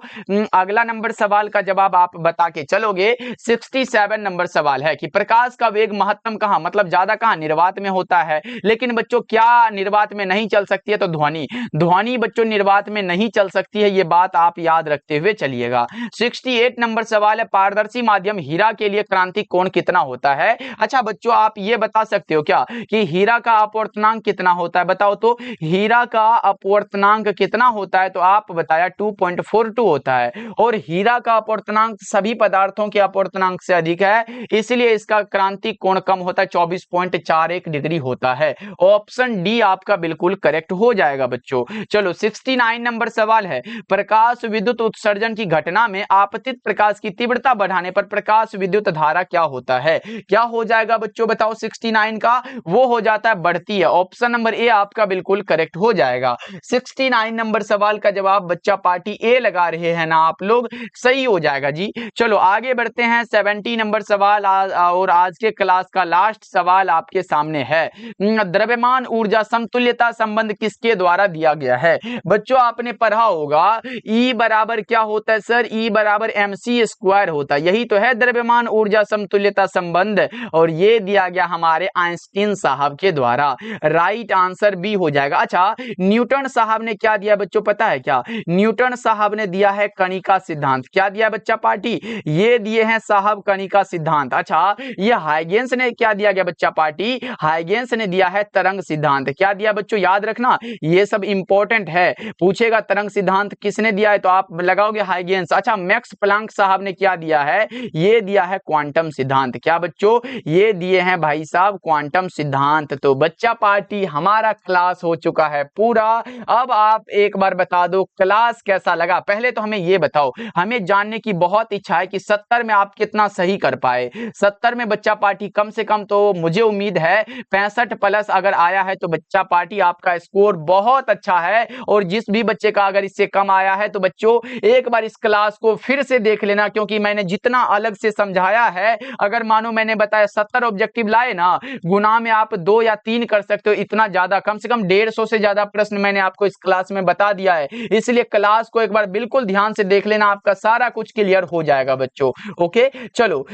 अगला नंबर सवाल का जवाब आप बता के चलोगे। 67 नंबर सवाल है कि प्रकाश का वेग महत्तम कहां, मतलब ज्यादा कहां? निर्वात में होता है। लेकिन बच्चों क्या निर्वात में नहीं चल सकती है? तो ध्वनि। ध्वनि बच्चों निर्वात में नहीं चल सकती है, ये बात आप याद रखते हुए चलिएगा। 68 नंबर सवाल है, पारदर्शी माध्यम हीरा के लिए क्रांतिक कोण कितना होता है? अच्छा बच्चों आप ये बता सकते हो क्या कि हीरा का अपवर्तनांक कितना होता है? बताओ तो, हीरा का अपवर्तनांक कितना होता है? तो आप बताया 2.42 होता है, और हीरा का अपवर्तनांक सभी पदार्थों के अपवर्तनांक से अधिक है, इसलिए इसका क्रांतिक कोण कम होता है, 24.41 डिग्री होता है। ऑप्शन डी आपका बिल्कुल करेक्ट हो जाएगा बच्चों। चलो 69 नंबर सवाल है, प्रकाश विद्युत उत्सर्जन की घटना में आपतित प्रकाश की तीव्रता बढ़ाने पर प्रकाश विद्युत धारा क्या होता है? क्या हो जाएगा बच्चों बताओ? 69 का वो हो जाता है बढ़ती है। ऑप्शन नंबर ए आपका बिल्कुल करेक्ट हो जाएगा। 69 नंबर सवाल का जवाब बच्चा पार्टी ए लगा रहे हैं ना आप लोग, सही हो जाएगा जी। चलो आगे बढ़ते हैं। 70 नंबर सवाल और आज के क्लास का लास्ट सवाल आपके सामने है। द्रव्यमान ऊर्जा समतुल्यता संबंध किसके द्वारा दिया गया है? बच्चों आपने पढ़ा होगा E बराबर क्या होता है सर? E बराबर mc स्क्वायर होता है, यही तो है द्रव्यमान ऊर्जा समतुल्यता संबंध, और ये दिया गया हमारे आइंस्टीन साहब के द्वारा। राइट आंसर बी हो जाएगा। अच्छा न्यूटन साहब ने क्या दिया बच्चों पता है क्या? न्यूटन साहब ने दिया है कणिका सिद्धांत। क्या दिया बच्चा पार्टी? ये दिए हैं साहब कणिका सिद्धांत। अच्छा ये हाइगेंस ने क्या दिया गया बच्चा पार्टी? हाइगेंस ने दिया है तरंग सिद्धांत। क्या दिया बच्चों? याद रखना ये सब इंपॉर्टेंट है, पूछेगा तरंग सिद्धांत किसने दिया है तो आप लगाओगे हाइगेंस। अच्छा मैक्स प्लांक साहब ने क्या दिया है? ये दिया है क्वांटम सिद्धांत। क्या बच्चों? ये दिए हैं भाई साहब क्वांटम सिद्धांत। तो बच्चा पार्टी हमारा क्लास हो चुका है पूरा, का। अब आप एक बार बता दो क्लास कैसा लगा। पहले तो हमें ये बताओ, हमें जानने की बहुत इच्छा है कि 70 में आप कितना सही कर पाए। 70 में बच्चा पार्टी कम से कम तो मुझे उम्मीद है 65 प्लस अगर आया है तो बच्चा पार्टी आपका स्कोर बहुत अच्छा है। और जिस भी बच्चे का अगर इससे कम आया है तो बच्चों एक बार इस क्लास को फिर से देख लेना, क्योंकि मैंने जितना अलग से समझाया है, अगर मानो मैंने बताया 70 ऑब्जेक्टिव लाए ना, गुना में आप 2 या 3 कर सकते हो। इतना ज्यादा कम से कम 150 से ज्यादा प्रश्न मैंने आपको इस क्लास में बता दिया है। इसलिए क्लास को एक बार बिल्कुल ध्यान से देख लेना, आपका सारा कुछ क्लियर हो जाएगा बच्चों। ओके चलो,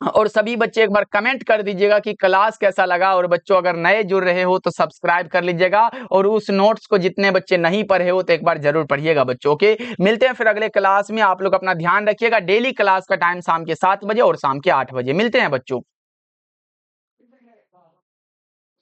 और सभी बच्चे एक बार कमेंट कर दीजिएगा कि क्लास कैसा लगा। और बच्चों अगर नए जुड़ रहे हो तो सब्सक्राइब कर लीजिएगा, और उस नोट्स को जितने बच्चे नहीं पढ़े हो तो एक बार जरूर पढ़िएगा बच्चों। ओके, मिलते हैं फिर अगले क्लास में। आप लोग अपना ध्यान रखिएगा। डेली क्लास का टाइम शाम के 7 बजे और शाम के 8 बजे मिलते हैं बच्चों।